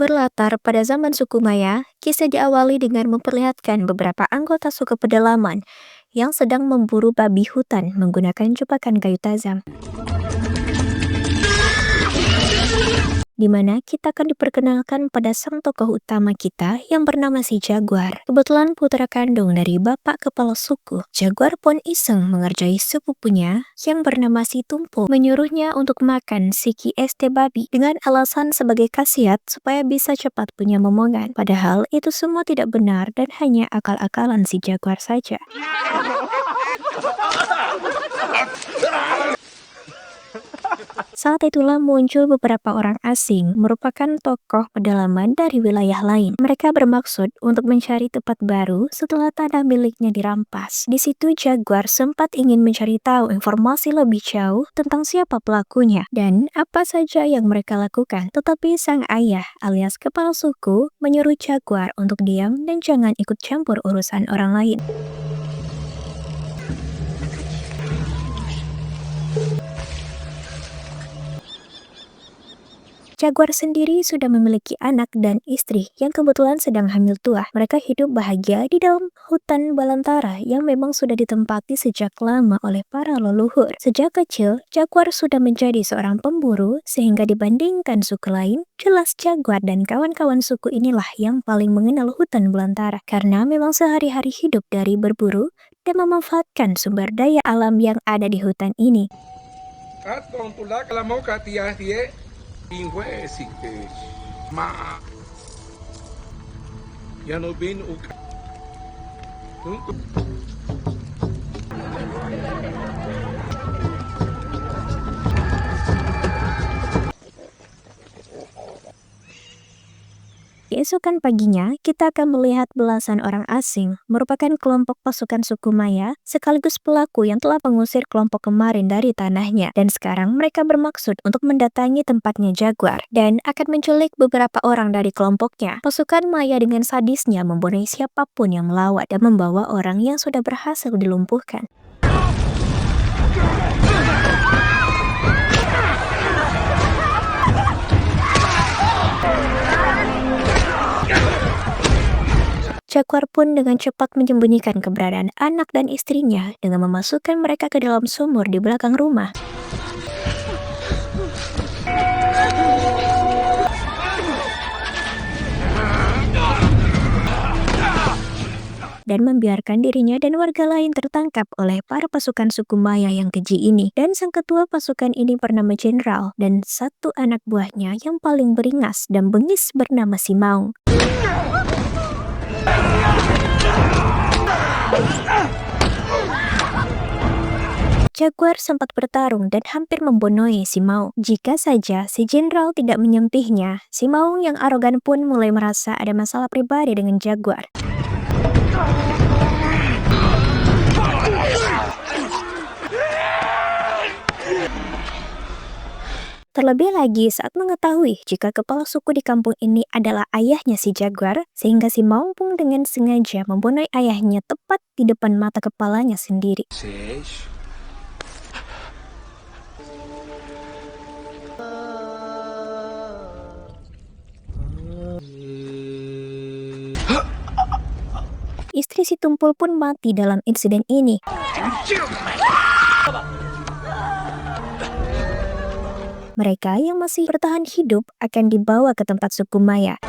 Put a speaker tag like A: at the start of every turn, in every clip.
A: Berlatar pada zaman suku Maya, kisah diawali dengan memperlihatkan beberapa anggota suku pedalaman yang sedang memburu babi hutan menggunakan jebakan kayu tajam. Di mana kita akan diperkenalkan pada sang tokoh utama kita yang bernama si Jaguar. Kebetulan putra kandung dari bapak kepala suku. Jaguar pun iseng mengerjai sepupunya yang bernama si Tumpo, menyuruhnya untuk makan siki este babi dengan alasan sebagai khasiat supaya bisa cepat punya momongan. Padahal itu semua tidak benar dan hanya akal-akalan si Jaguar saja. Saat itulah muncul beberapa orang asing, merupakan tokoh pedalaman dari wilayah lain. Mereka bermaksud untuk mencari tempat baru setelah tanah miliknya dirampas. Di situ Jaguar sempat ingin mencari tahu informasi lebih jauh tentang siapa pelakunya dan apa saja yang mereka lakukan. Tetapi sang ayah alias kepala suku menyuruh Jaguar untuk diam dan jangan ikut campur urusan orang lain. Jaguar sendiri sudah memiliki anak dan istri yang kebetulan sedang hamil tua. Mereka hidup bahagia di dalam hutan belantara yang memang sudah ditempati sejak lama oleh para leluhur. Sejak kecil, Jaguar sudah menjadi seorang pemburu sehingga dibandingkan suku lain, jelas Jaguar dan kawan-kawan suku inilah yang paling mengenal hutan belantara karena memang sehari-hari hidup dari berburu dan memanfaatkan sumber daya alam yang ada di hutan ini. Keesokan paginya, kita akan melihat belasan orang asing, merupakan kelompok pasukan suku Maya, sekaligus pelaku yang telah mengusir kelompok kemarin dari tanahnya. Dan sekarang mereka bermaksud untuk mendatangi tempatnya Jaguar, dan akan menculik beberapa orang dari kelompoknya. Pasukan Maya dengan sadisnya membunuh siapapun yang melawan, dan membawa orang yang sudah berhasil dilumpuhkan. Jaguar pun dengan cepat menyembunyikan keberadaan anak dan istrinya dengan memasukkan mereka ke dalam sumur di belakang rumah. Dan membiarkan dirinya dan warga lain tertangkap oleh para pasukan suku Maya yang keji ini. Dan sang ketua pasukan ini bernama Jenderal dan satu anak buahnya yang paling beringas dan bengis bernama si Maung. Jaguar sempat bertarung dan hampir membunuh si Maung. Jika saja si Jenderal tidak menyempihnya, si Maung yang arogan pun mulai merasa ada masalah pribadi dengan Jaguar. Terlebih lagi saat mengetahui jika kepala suku di kampung ini adalah ayahnya si Jaguar, sehingga si Maung pun dengan sengaja membunuh ayahnya tepat di depan mata kepalanya sendiri. Istri si Tumpul pun mati dalam insiden ini. Mereka yang masih bertahan hidup akan dibawa ke tempat suku Maya.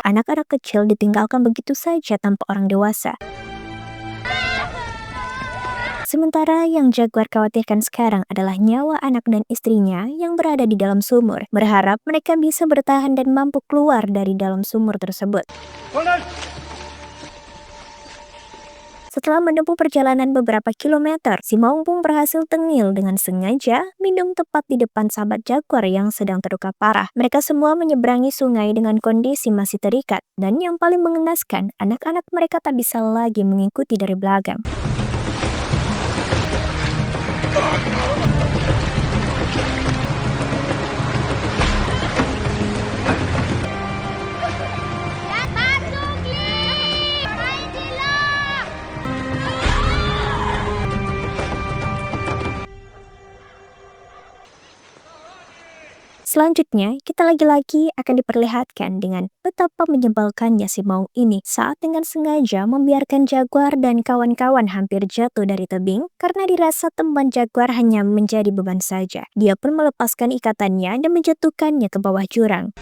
A: Anak-anak kecil ditinggalkan begitu saja tanpa orang dewasa. Sementara yang Jaguar khawatirkan sekarang adalah nyawa anak dan istrinya yang berada di dalam sumur. Berharap mereka bisa bertahan dan mampu keluar dari dalam sumur tersebut. Setelah menempuh perjalanan beberapa kilometer, si maung pun berhasil tengil dengan sengaja minum tepat di depan sahabat jaguar yang sedang terluka parah. Mereka semua menyeberangi sungai dengan kondisi masih terikat, dan yang paling mengenaskan, anak-anak mereka tak bisa lagi mengikuti dari belakang. Selanjutnya, kita lagi-lagi akan diperlihatkan dengan betapa menyebalkannya si maung ini saat dengan sengaja membiarkan jaguar dan kawan-kawan hampir jatuh dari tebing karena dirasa teman jaguar hanya menjadi beban saja. Dia pun melepaskan ikatannya dan menjatuhkannya ke bawah jurang.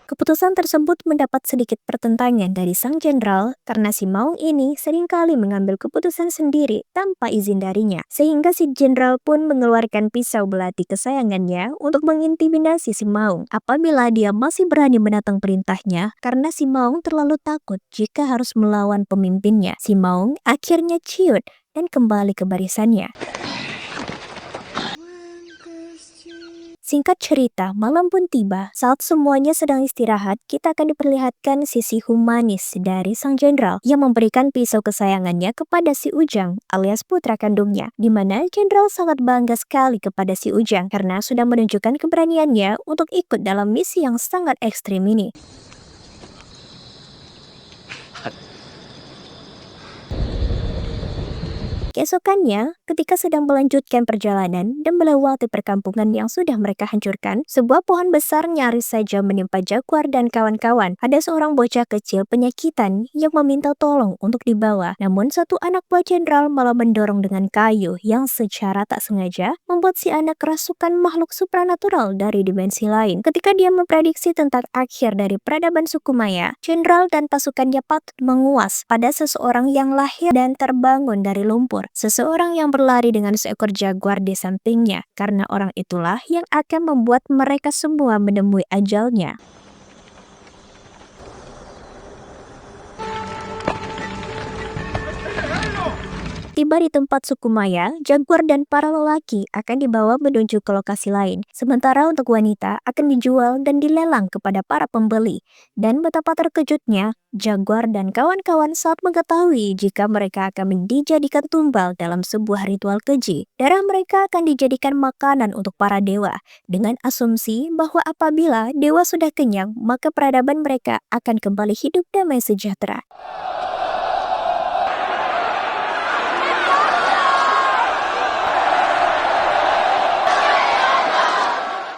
A: Keputusan tersebut mendapat sedikit pertentangan dari sang jenderal karena si maung ini seringkali mengambil keputusan sendiri tanpa izin darinya. Sehingga si jenderal pun mengeluarkan pisau belati kesayangannya untuk mengintimidasi si maung apabila dia masih berani menentang perintahnya karena si maung terlalu takut jika harus melawan pemimpinnya. Si maung akhirnya ciut dan kembali ke barisannya. Singkat cerita, malam pun tiba. Saat semuanya sedang istirahat, kita akan diperlihatkan sisi humanis dari sang jenderal yang memberikan pisau kesayangannya kepada si Ujang alias putra kandungnya, di mana jenderal sangat bangga sekali kepada si Ujang karena sudah menunjukkan keberaniannya untuk ikut dalam misi yang sangat ekstrim ini. Keesokannya, ketika sedang melanjutkan perjalanan dan melewati perkampungan yang sudah mereka hancurkan, sebuah pohon besar nyaris saja menimpa jaguar dan kawan-kawan. Ada seorang bocah kecil penyakitan yang meminta tolong untuk dibawa. Namun satu anak buah jenderal malah mendorong dengan kayu yang secara tak sengaja membuat si anak kerasukan makhluk supranatural dari dimensi lain. Ketika dia memprediksi tentang akhir dari peradaban suku Maya, jenderal dan pasukannya patut menguas pada seseorang yang lahir dan terbangun dari lumpur. Seseorang yang berlari dengan seekor jaguar di sampingnya, karena orang itulah yang akan membuat mereka semua menemui ajalnya. Tiba di tempat suku Maya, jaguar dan para lelaki akan dibawa menuju ke lokasi lain. Sementara untuk wanita akan dijual dan dilelang kepada para pembeli. Dan betapa terkejutnya, jaguar dan kawan-kawan saat mengetahui jika mereka akan dijadikan tumbal dalam sebuah ritual keji. Darah mereka akan dijadikan makanan untuk para dewa, dengan asumsi bahwa apabila dewa sudah kenyang, maka peradaban mereka akan kembali hidup damai sejahtera.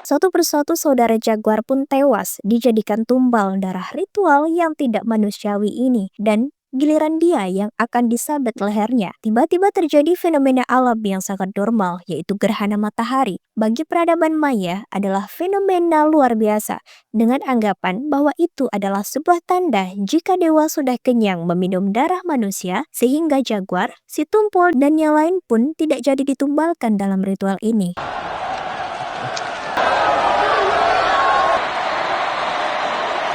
A: Satu persatu saudara jaguar pun tewas dijadikan tumbal darah ritual yang tidak manusiawi ini, dan giliran dia yang akan disabet lehernya. Tiba-tiba terjadi fenomena alam yang sangat normal, yaitu gerhana matahari. Bagi peradaban Maya adalah fenomena luar biasa, dengan anggapan bahwa itu adalah sebuah tanda jika dewa sudah kenyang meminum darah manusia, sehingga jaguar, si tumpul, dan yang lain pun tidak jadi ditumbalkan dalam ritual ini.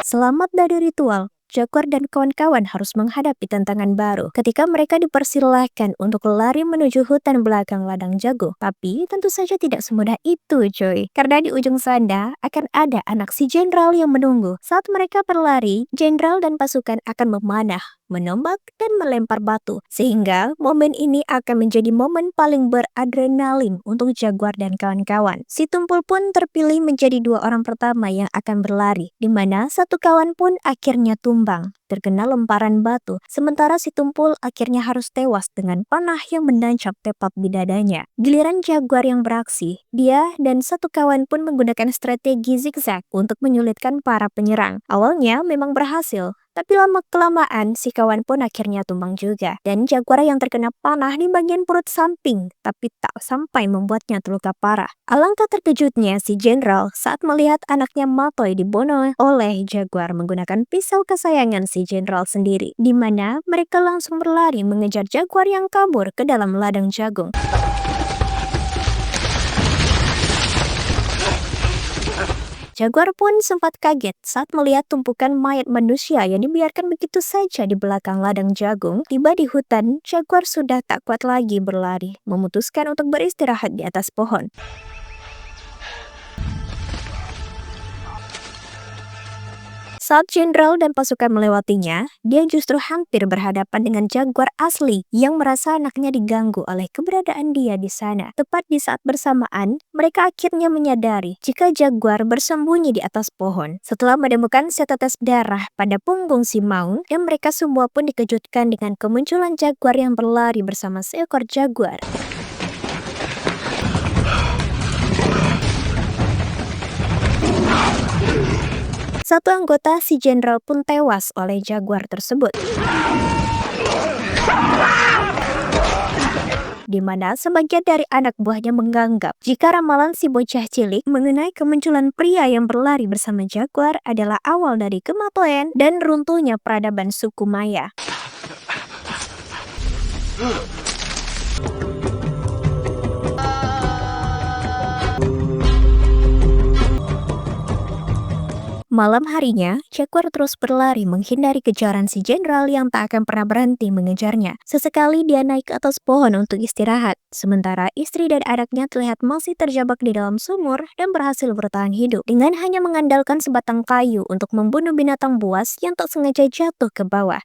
A: Selamat dari ritual, jaguar dan kawan-kawan harus menghadapi tantangan baru ketika mereka dipersilahkan untuk lari menuju hutan belakang ladang jagung. Tapi tentu saja tidak semudah itu, coy. Karena di ujung sana akan ada anak si jenderal yang menunggu. Saat mereka berlari, jenderal dan pasukan akan memanah, menombak, dan melempar batu. Sehingga momen ini akan menjadi momen paling beradrenalin untuk jaguar dan kawan-kawan. Si tumpul pun terpilih menjadi dua orang pertama yang akan berlari, di mana satu kawan pun akhirnya tumbang, terkena lemparan batu, sementara si tumpul akhirnya harus tewas dengan panah yang menancap tepat di dadanya. Giliran jaguar yang beraksi, dia dan satu kawan pun menggunakan strategi zigzag untuk menyulitkan para penyerang. Awalnya memang berhasil, tapi lama-kelamaan si kawan pun akhirnya tumbang juga. Dan jaguar yang terkena panah di bagian perut samping, tapi tak sampai membuatnya terluka parah. Alangkah terkejutnya si jenderal saat melihat anaknya Matoi dibunuh oleh jaguar menggunakan pisau kesayangan si jenderal sendiri, di mana mereka langsung berlari mengejar jaguar yang kabur ke dalam ladang jagung. Jaguar pun sempat kaget saat melihat tumpukan mayat manusia yang dibiarkan begitu saja di belakang ladang jagung. Tiba di hutan, Jaguar sudah tak kuat lagi berlari, memutuskan untuk beristirahat di atas pohon. Saat jenderal dan pasukan melewatinya, dia justru hampir berhadapan dengan jaguar asli yang merasa anaknya diganggu oleh keberadaan dia di sana. Tepat di saat bersamaan, mereka akhirnya menyadari jika jaguar bersembunyi di atas pohon. Setelah menemukan setetes darah pada punggung si maung, dan mereka semua pun dikejutkan dengan kemunculan jaguar yang berlari bersama seekor jaguar. Satu anggota si jenderal pun tewas oleh jaguar tersebut, di mana sebagian dari anak buahnya menganggap jika ramalan si bocah cilik mengenai kemunculan pria yang berlari bersama jaguar adalah awal dari kematian dan runtuhnya peradaban suku Maya. Malam harinya, jaguar terus berlari menghindari kejaran si jenderal yang tak akan pernah berhenti mengejarnya. Sesekali dia naik ke atas pohon untuk istirahat, sementara istri dan anaknya terlihat masih terjebak di dalam sumur dan berhasil bertahan hidup dengan hanya mengandalkan sebatang kayu untuk membunuh binatang buas yang tak sengaja jatuh ke bawah.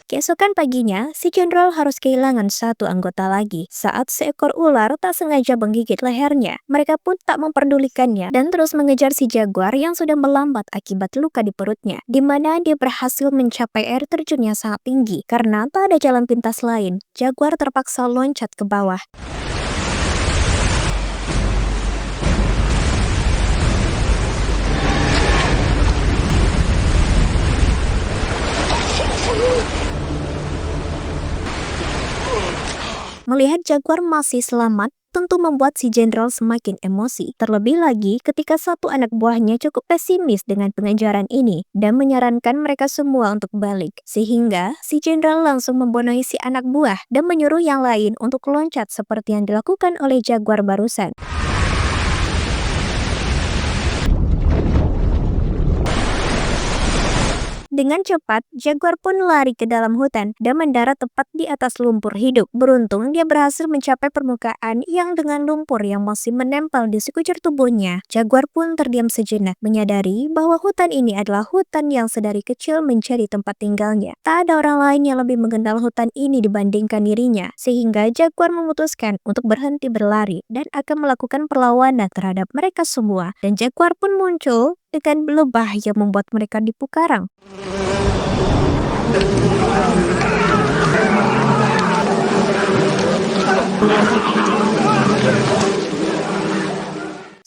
A: Keesokan paginya, si jenderal harus kehilangan satu anggota lagi saat seekor ular tak sengaja menggigit lehernya. Mereka pun tak memperdulikannya dan terus mengejar si jaguar yang sudah melambat akibat luka di perutnya, di mana dia berhasil mencapai air terjun yang sangat tinggi. Karena tak ada jalan pintas lain, jaguar terpaksa loncat ke bawah. Melihat jaguar masih selamat, tentu membuat si jenderal semakin emosi. Terlebih lagi ketika satu anak buahnya cukup pesimis dengan pengejaran ini dan menyarankan mereka semua untuk balik. Sehingga si jenderal langsung membunuh si anak buah dan menyuruh yang lain untuk loncat seperti yang dilakukan oleh jaguar barusan. Dengan cepat, jaguar pun lari ke dalam hutan dan mendarat tepat di atas lumpur hidup. Beruntung dia berhasil mencapai permukaan yang dengan lumpur yang masih menempel di sekujur tubuhnya. Jaguar pun terdiam sejenak, menyadari bahwa hutan ini adalah hutan yang sedari kecil menjadi tempat tinggalnya. Tak ada orang lain yang lebih mengenal hutan ini dibandingkan dirinya, sehingga jaguar memutuskan untuk berhenti berlari dan akan melakukan perlawanan terhadap mereka semua. Dan jaguar pun muncul dengan lebah yang membuat mereka dipukarang.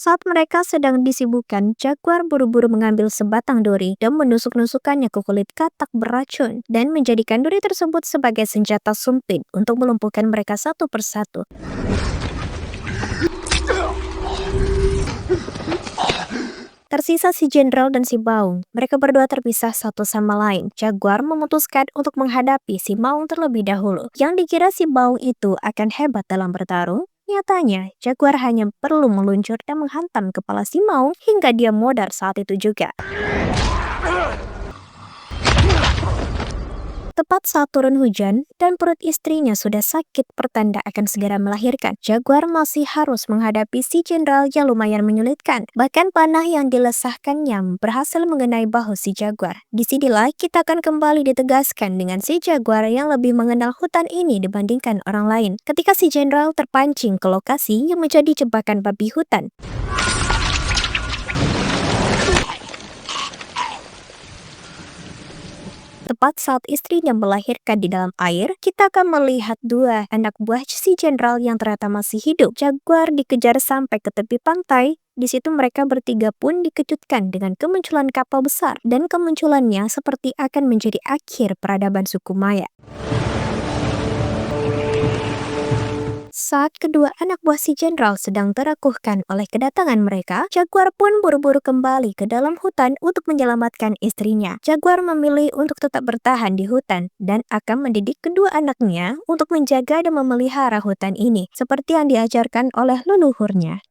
A: Saat mereka sedang disibukkan, jaguar buru-buru mengambil sebatang duri dan menusuk-nusukkannya ke kulit katak beracun dan menjadikan duri tersebut sebagai senjata sumpit untuk melumpuhkan mereka satu persatu. Tersisa si jenderal dan si maung. Mereka berdua terpisah satu sama lain. Jaguar memutuskan untuk menghadapi si maung terlebih dahulu. Yang dikira si maung itu akan hebat dalam bertarung, nyatanya jaguar hanya perlu meluncur dan menghantam kepala si maung hingga dia modar saat itu juga. Tepat saat turun hujan dan perut istrinya sudah sakit pertanda akan segera melahirkan, jaguar masih harus menghadapi si jenderal yang lumayan menyulitkan. Bahkan panah yang dilesahkannya berhasil mengenai bahu si jaguar. Disinilah kita akan kembali ditegaskan dengan si jaguar yang lebih mengenal hutan ini dibandingkan orang lain. Ketika si jenderal terpancing ke lokasi yang menjadi jebakan babi hutan. Tepat saat istrinya melahirkan di dalam air, kita akan melihat dua anak buah si jenderal yang ternyata masih hidup. Jaguar dikejar sampai ke tepi pantai. Di situ mereka bertiga pun dikejutkan dengan kemunculan kapal besar, dan kemunculannya seperti akan menjadi akhir peradaban suku Maya. Saat kedua anak buah si jenderal sedang terakuhkan oleh kedatangan mereka, jaguar pun buru-buru kembali ke dalam hutan untuk menyelamatkan istrinya. Jaguar memilih untuk tetap bertahan di hutan dan akan mendidik kedua anaknya untuk menjaga dan memelihara hutan ini, seperti yang diajarkan oleh leluhurnya.